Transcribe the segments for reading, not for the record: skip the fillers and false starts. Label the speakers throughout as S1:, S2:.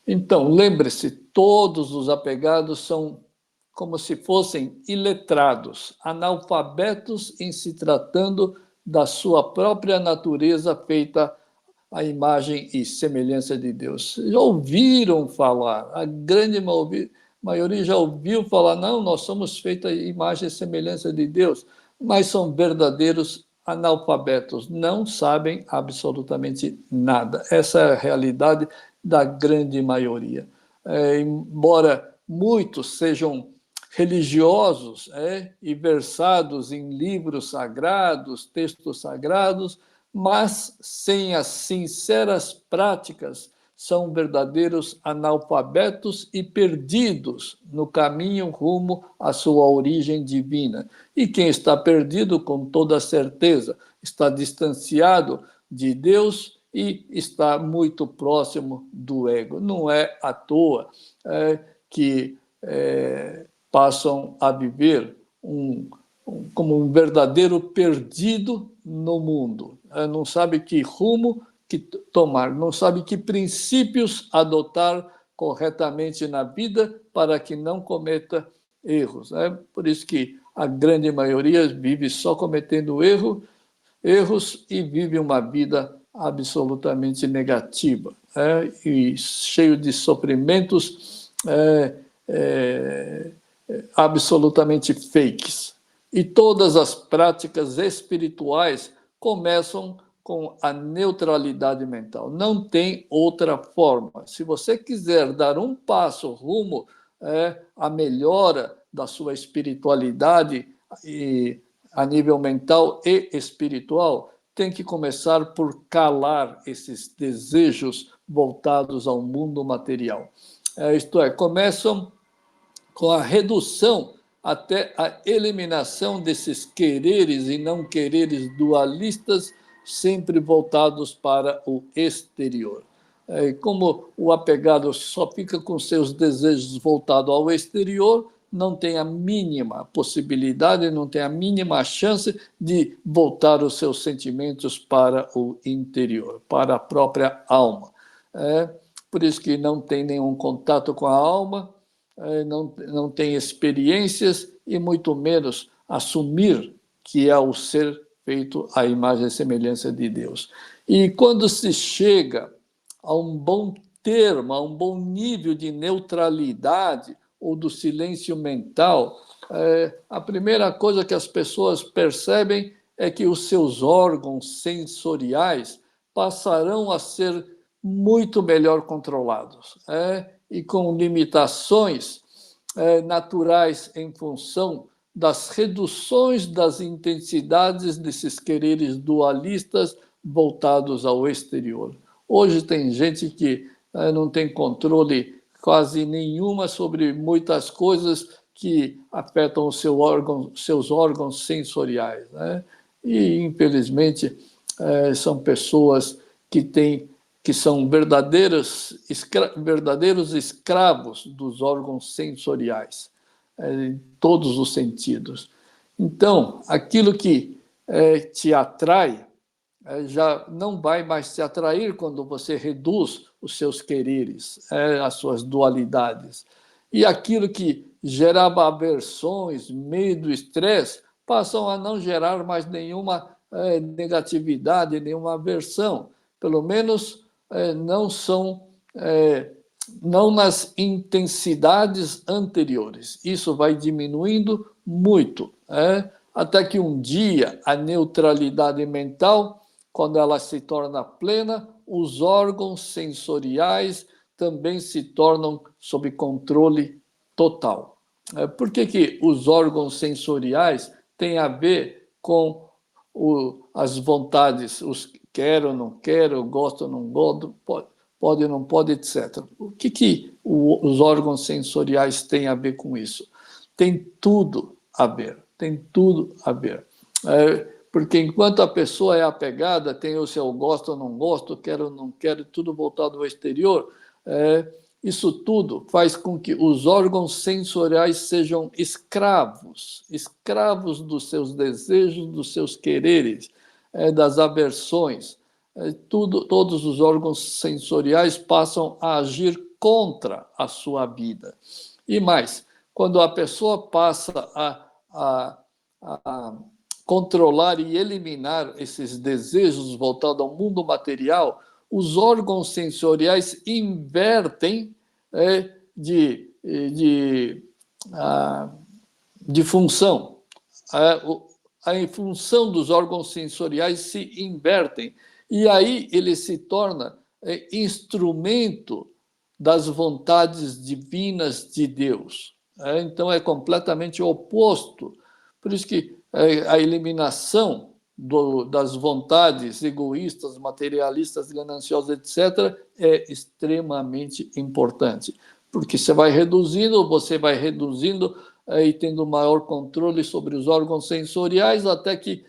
S1: Então, lembre-se, todos os apegados são como se fossem iletrados, analfabetos em se tratando da sua própria natureza feita à imagem e semelhança de Deus. Já ouviram falar, a grande maioria já ouviu falar, não, nós somos feitos à imagem e semelhança de Deus, mas são verdadeiros analfabetos, não sabem absolutamente nada. Essa é a realidade da grande maioria. Embora muitos sejam religiosos e versados em livros sagrados, textos sagrados, mas sem as sinceras práticas, são verdadeiros analfabetos e perdidos no caminho rumo à sua origem divina. E quem está perdido, com toda certeza, está distanciado de Deus e está muito próximo do ego. Não é à toa que passam a viver como um verdadeiro perdido no mundo. Não sabe que rumo que tomar, não sabe que princípios adotar corretamente na vida para que não cometa erros. Por isso que a grande maioria vive só cometendo erros e vive uma vida absolutamente negativa e cheio de sofrimentos absolutamente fakes. E todas as práticas espirituais começam com a neutralidade mental. Não tem outra forma. Se você quiser dar um passo rumo à melhora da sua espiritualidade a nível mental e espiritual, tem que começar por calar esses desejos voltados ao mundo material. Isto é, começam com a redução até a eliminação desses quereres e não quereres dualistas, sempre voltados para o exterior. Como o apegado só fica com seus desejos voltados ao exterior, não tem a mínima possibilidade, não tem a mínima chance de voltar os seus sentimentos para o interior, para a própria alma. Por isso que não tem nenhum contato com a alma, não tem experiências e muito menos assumir que é o ser feito à imagem e semelhança de Deus. E quando se chega a um bom termo, a um bom nível de neutralidade ou do silêncio mental, a primeira coisa que as pessoas percebem é que os seus órgãos sensoriais passarão a ser muito melhor controlados e com limitações naturais em função das reduções das intensidades desses quereres dualistas voltados ao exterior. Hoje tem gente que não tem controle quase nenhuma sobre muitas coisas que afetam seus órgãos sensoriais. E, infelizmente, são pessoas que são verdadeiros escravos dos órgãos sensoriais, em todos os sentidos. Então, aquilo que te atrai já não vai mais te atrair quando você reduz os seus quereres, as suas dualidades. E aquilo que gerava aversões, medo, estresse, passam a não gerar mais nenhuma negatividade, nenhuma aversão. Pelo menos não são, não nas intensidades anteriores. Isso vai diminuindo muito, até que um dia a neutralidade mental, quando ela se torna plena, os órgãos sensoriais também se tornam sob controle total. Por que os órgãos sensoriais têm a ver com as vontades, os quero, não quero, gosto, não gosto, pode, não pode, etc. O que os órgãos sensoriais têm a ver com isso? Tem tudo a ver, tem tudo a ver. Porque enquanto a pessoa é apegada, tem o seu gosto ou não gosto, quero ou não quero, tudo voltado ao exterior, isso tudo faz com que os órgãos sensoriais sejam escravos dos seus desejos, dos seus quereres, das aversões. Todos os órgãos sensoriais passam a agir contra a sua vida. E mais, quando a pessoa passa a controlar e eliminar esses desejos voltados ao mundo material, os órgãos sensoriais invertem de função. A função dos órgãos sensoriais se invertem. E aí ele se torna instrumento das vontades divinas de Deus. Então é completamente oposto. Por isso que a eliminação das vontades egoístas, materialistas, gananciosas, etc., é extremamente importante. Porque você vai reduzindo e tendo maior controle sobre os órgãos sensoriais, até que,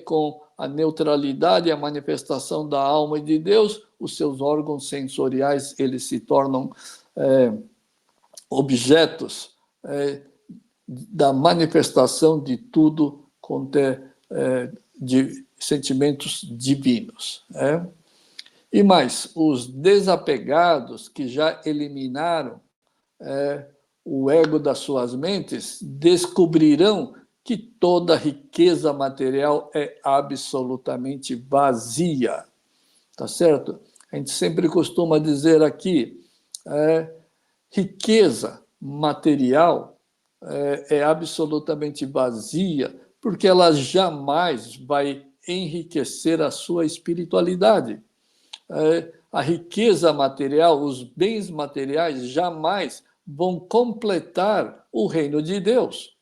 S1: com a neutralidade e a manifestação da alma e de Deus, os seus órgãos sensoriais eles se tornam objetos da manifestação de tudo quanto de sentimentos divinos. E mais, os desapegados que já eliminaram o ego das suas mentes descobrirão que toda riqueza material é absolutamente vazia. Tá certo? A gente sempre costuma dizer aqui, riqueza material é absolutamente vazia, porque ela jamais vai enriquecer a sua espiritualidade. A riqueza material, os bens materiais, jamais vão completar o reino de Deus.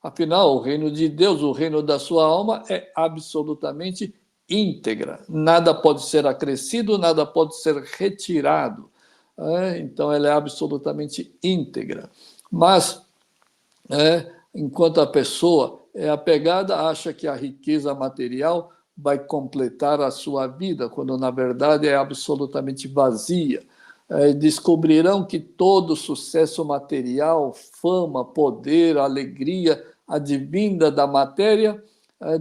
S1: Afinal, o reino de Deus, o reino da sua alma, é absolutamente íntegra. Nada pode ser acrescido, nada pode ser retirado. Então, ela é absolutamente íntegra. Mas, enquanto a pessoa é apegada, acha que a riqueza material vai completar a sua vida, quando, na verdade, é absolutamente vazia. Descobrirão que todo sucesso material, fama, poder, alegria, advinda da matéria,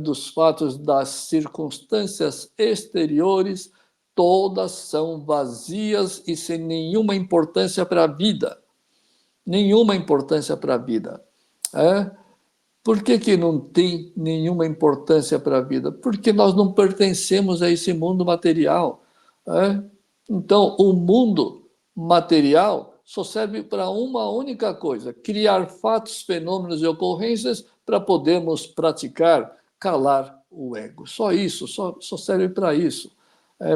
S1: dos fatos, das circunstâncias exteriores, todas são vazias e sem nenhuma importância para a vida. Nenhuma importância para a vida. Por que não tem nenhuma importância para a vida? Porque nós não pertencemos a esse mundo material. Então, o mundo material só serve para uma única coisa: criar fatos, fenômenos e ocorrências para podermos praticar, calar o ego. Só isso, só serve para isso.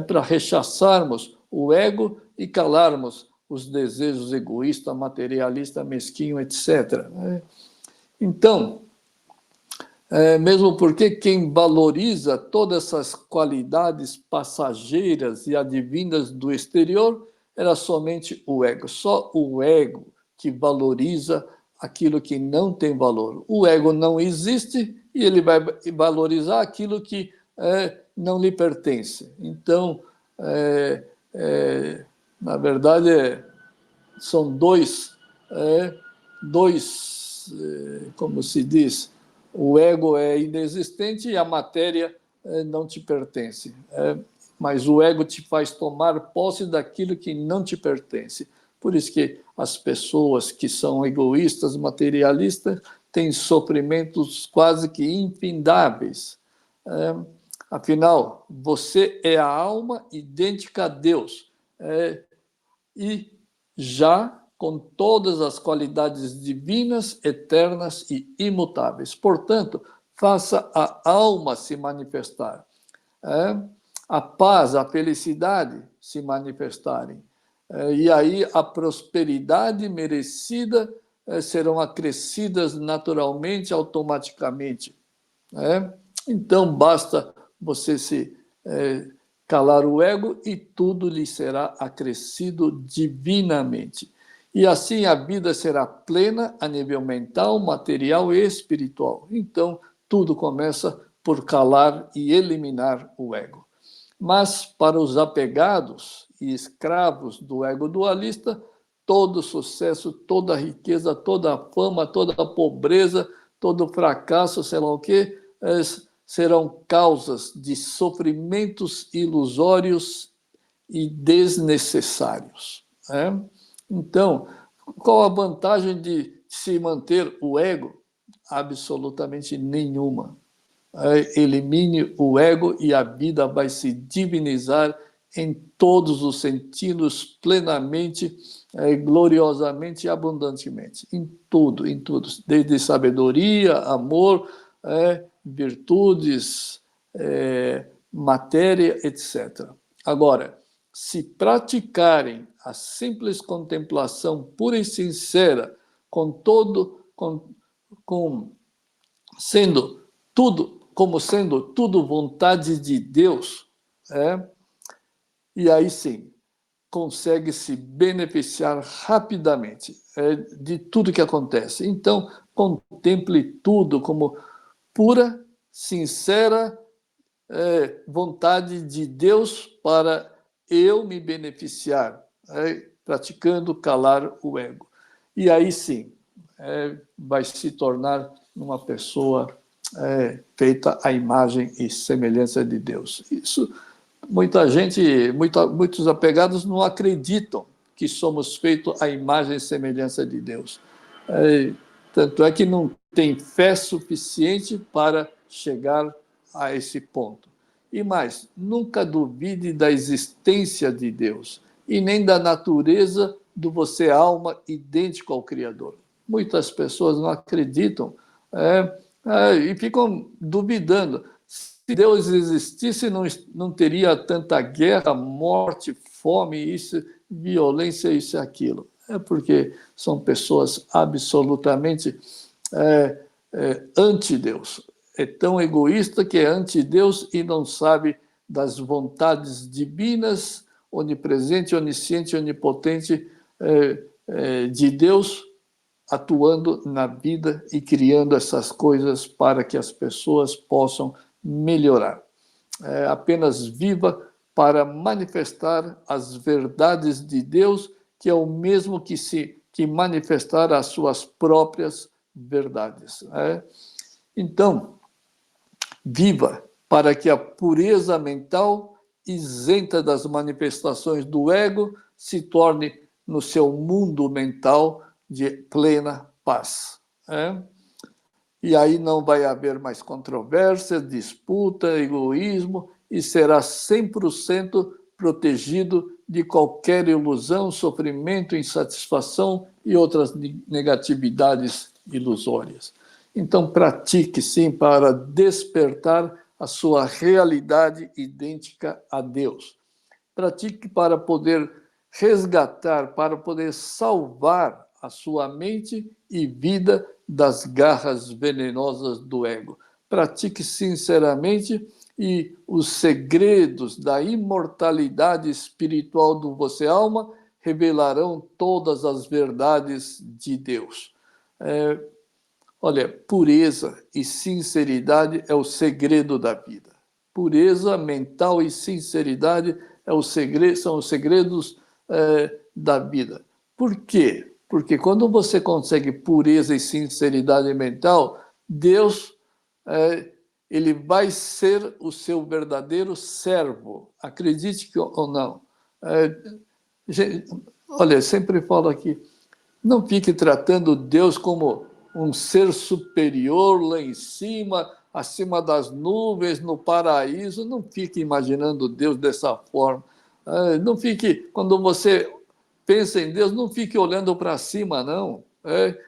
S1: Para rechaçarmos o ego e calarmos os desejos egoístas, materialistas, mesquinhos, etc. Então, mesmo porque quem valoriza todas essas qualidades passageiras e advindas do exterior era somente o ego. Só o ego que valoriza aquilo que não tem valor. O ego não existe e ele vai valorizar aquilo que não lhe pertence. Então, na verdade, são dois, como se diz, o ego é inexistente e a matéria não te pertence. Mas o ego te faz tomar posse daquilo que não te pertence. Por isso que as pessoas que são egoístas, materialistas, têm sofrimentos quase que infindáveis. Afinal, você é a alma idêntica a Deus. E já com todas as qualidades divinas, eternas e imutáveis. Portanto, faça a alma se manifestar, a paz, a felicidade se manifestarem. E aí a prosperidade merecida serão acrescidas naturalmente, automaticamente. Então, basta você se calar o ego e tudo lhe será acrescido divinamente. E assim a vida será plena a nível mental, material e espiritual. Então, tudo começa por calar e eliminar o ego. Mas, para os apegados e escravos do ego dualista, todo sucesso, toda riqueza, toda a fama, toda a pobreza, todo fracasso, sei lá o quê, serão causas de sofrimentos ilusórios e desnecessários. né? Então, qual a vantagem de se manter o ego? Absolutamente nenhuma. Elimine o ego e a vida vai se divinizar em todos os sentidos, plenamente, gloriosamente e abundantemente. Em tudo. Desde sabedoria, amor, virtudes, matéria, etc. Agora, se praticarem a simples contemplação pura e sincera, sendo tudo vontade de Deus, e aí sim, consegue se beneficiar rapidamente de tudo que acontece. Então, contemple tudo como pura, sincera vontade de Deus para eu me beneficiar, praticando calar o ego. E aí sim, vai se tornar uma pessoa feita à imagem e semelhança de Deus. Isso, muitos apegados não acreditam que somos feitos à imagem e semelhança de Deus. Tanto é que não tem fé suficiente para chegar a esse ponto. E mais, nunca duvide da existência de Deus e nem da natureza do você alma idêntico ao Criador. Muitas pessoas não acreditam e ficam duvidando. Se Deus existisse, não teria tanta guerra, morte, fome, isso, violência, isso e aquilo. É porque são pessoas absolutamente anti-Deus. É tão egoísta que é anti-Deus e não sabe das vontades divinas, onipresente, onisciente, onipotente de Deus atuando na vida e criando essas coisas para que as pessoas possam melhorar. Apenas viva para manifestar as verdades de Deus, que é o mesmo que manifestar as suas próprias verdades. Então, viva para que a pureza mental, isenta das manifestações do ego, se torne no seu mundo mental de plena paz. E aí não vai haver mais controvérsia, disputa, egoísmo, e será 100% protegido de qualquer ilusão, sofrimento, insatisfação e outras negatividades ilusórias. Então, pratique sim para despertar a sua realidade idêntica a Deus. Pratique para poder resgatar, para poder salvar a sua mente e vida das garras venenosas do ego. Pratique sinceramente e os segredos da imortalidade espiritual do você alma revelarão todas as verdades de Deus. Olha, pureza e sinceridade é o segredo da vida. Pureza mental e sinceridade são os segredos da vida. Por quê? Porque quando você consegue pureza e sinceridade mental, Deus ele vai ser o seu verdadeiro servo. Acredite ou não. Olha, sempre falo aqui, não fique tratando Deus como um ser superior lá em cima, acima das nuvens, no paraíso. Não fique imaginando Deus dessa forma. Não fique, quando você pensa em Deus, não fique olhando para cima, não.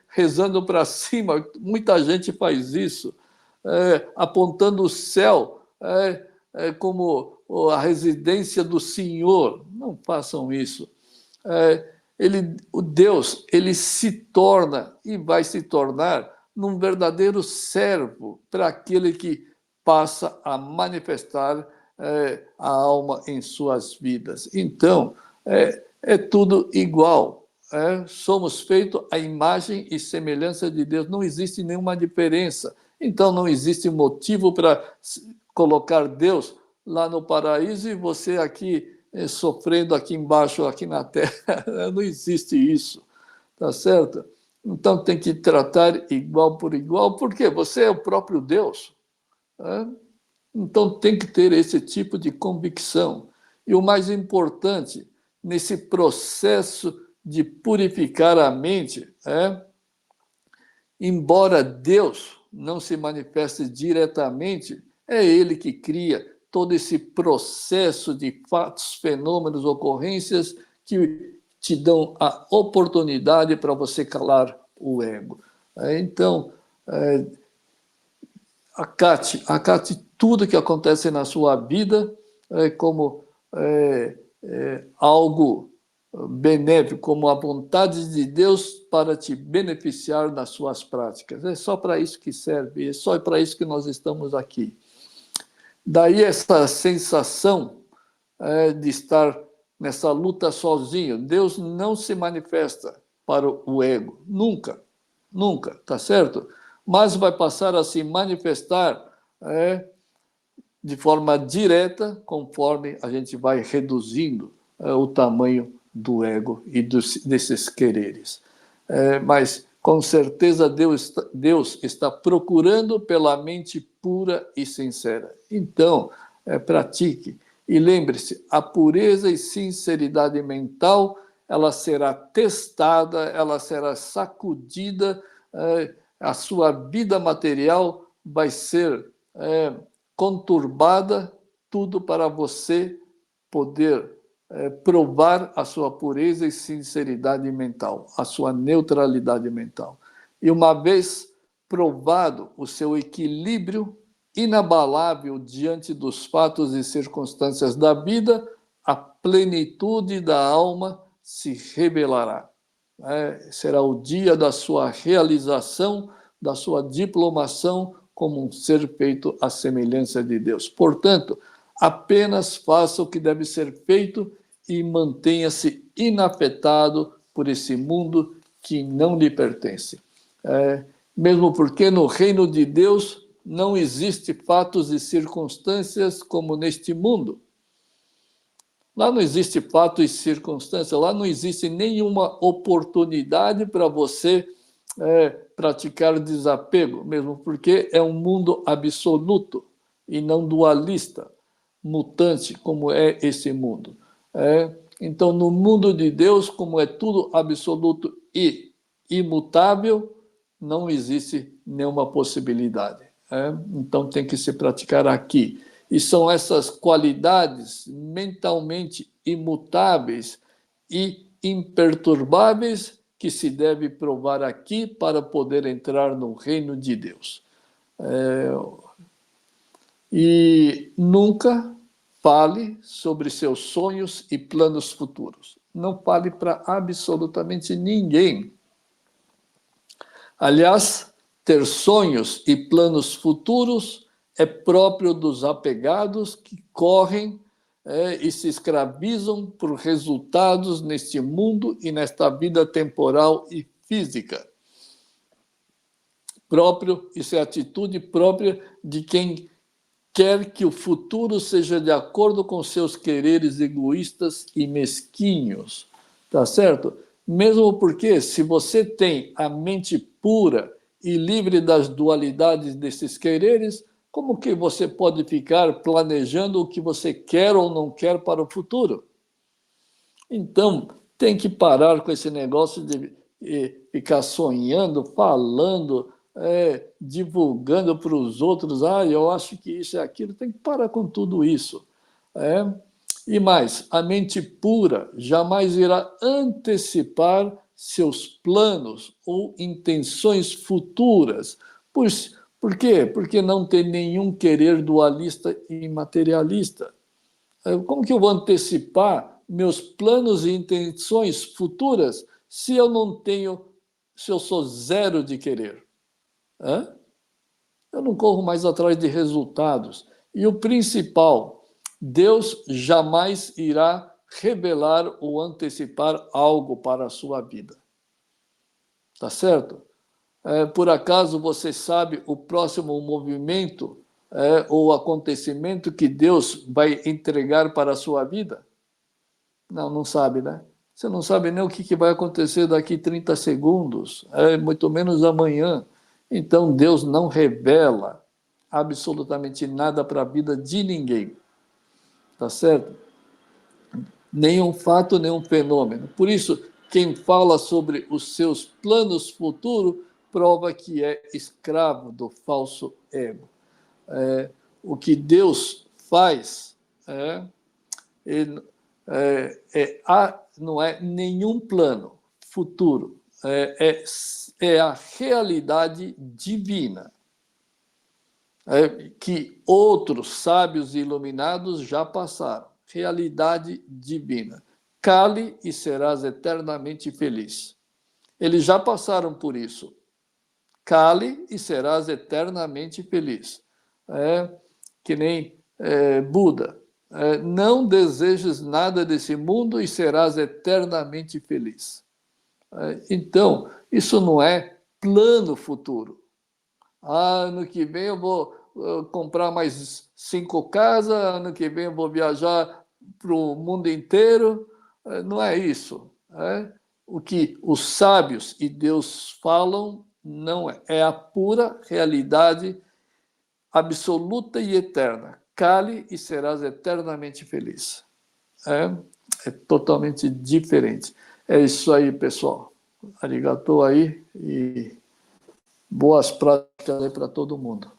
S1: Rezando para cima. Muita gente faz isso, apontando o céu como a residência do Senhor. Não façam isso. O Deus, ele se torna e vai se tornar num verdadeiro servo para aquele que passa a manifestar a alma em suas vidas. Então, é tudo igual. Somos feitos à imagem e semelhança de Deus. Não existe nenhuma diferença. Então, não existe motivo para colocar Deus lá no paraíso e você aqui sofrendo aqui embaixo, aqui na Terra. Não existe isso, tá certo? Então tem que tratar igual por igual, porque você é o próprio Deus. Então tem que ter esse tipo de convicção. E o mais importante, nesse processo de purificar a mente, embora Deus não se manifeste diretamente, é Ele que cria todo esse processo de fatos, fenômenos, ocorrências que te dão a oportunidade para você calar o ego. Então, acate tudo que acontece na sua vida como algo benéfico, como a vontade de Deus para te beneficiar nas suas práticas. É só para isso que serve, é só para isso que nós estamos aqui. Daí essa sensação de estar nessa luta sozinho. Deus não se manifesta para o ego, nunca, nunca, tá certo? Mas vai passar a se manifestar de forma direta conforme a gente vai reduzindo o tamanho do ego e desses quereres. Mas, com certeza, Deus está procurando pela mente pura e sincera. Então, pratique. E lembre-se, a pureza e sinceridade mental, ela será testada, ela será sacudida, a sua vida material vai ser conturbada, tudo para você poder provar a sua pureza e sinceridade mental, a sua neutralidade mental. E uma vez provado o seu equilíbrio inabalável diante dos fatos e circunstâncias da vida, a plenitude da alma se revelará. Será o dia da sua realização, da sua diplomação como um ser feito à semelhança de Deus. Portanto, apenas faça o que deve ser feito e mantenha-se inafetado por esse mundo que não lhe pertence. Mesmo porque no reino de Deus não existe fatos e circunstâncias como neste mundo. Lá não existe fato e circunstância, lá não existe nenhuma oportunidade para você praticar desapego, mesmo porque é um mundo absoluto e não dualista, mutante, como é esse mundo. Então, no mundo de Deus, como é tudo absoluto e imutável, não existe nenhuma possibilidade. Então, tem que se praticar aqui. E são essas qualidades mentalmente imutáveis e imperturbáveis que se deve provar aqui para poder entrar no reino de Deus. E nunca fale sobre seus sonhos e planos futuros. Não fale para absolutamente ninguém. Aliás, ter sonhos e planos futuros é próprio dos apegados que correm e se escravizam por resultados neste mundo e nesta vida temporal e física. Isso é atitude própria de quem quer que o futuro seja de acordo com seus quereres egoístas e mesquinhos, tá certo? Mesmo porque, se você tem a mente pura e livre das dualidades desses quereres, como que você pode ficar planejando o que você quer ou não quer para o futuro? Então, tem que parar com esse negócio de ficar sonhando, falando, divulgando para os outros, eu acho que isso é aquilo, tem que parar com tudo isso. E mais, a mente pura jamais irá antecipar seus planos ou intenções futuras. Por quê? Porque não tem nenhum querer dualista e materialista. Como que eu vou antecipar meus planos e intenções futuras se eu sou zero de querer? Eu não corro mais atrás de resultados. E o principal, Deus jamais irá revelar ou antecipar algo para a sua vida. Tá certo? Por acaso você sabe o próximo movimento ou acontecimento que Deus vai entregar para a sua vida? Não sabe, né? Você não sabe nem o que vai acontecer daqui 30 segundos, muito menos amanhã. Então, Deus não revela absolutamente nada para a vida de ninguém. Tá certo? nenhum fato, nenhum fenômeno. Por isso, quem fala sobre os seus planos futuros prova que é escravo do falso ego. O que Deus faz não é nenhum plano futuro, é a realidade divina, que outros sábios e iluminados já passaram. Realidade divina. Cale e serás eternamente feliz. Eles já passaram por isso. Cale e serás eternamente feliz. Que nem Buda. Não desejes nada desse mundo e serás eternamente feliz. Então, isso não é plano futuro. Ano que vem eu vou comprar mais 5 casas, ano que vem eu vou viajar para o mundo inteiro. Não é isso. O que os sábios e Deus falam não é. É a pura realidade absoluta e eterna. Cale e serás eternamente feliz. É totalmente diferente. É isso aí, pessoal. Arigatou aí e boas práticas aí para todo mundo.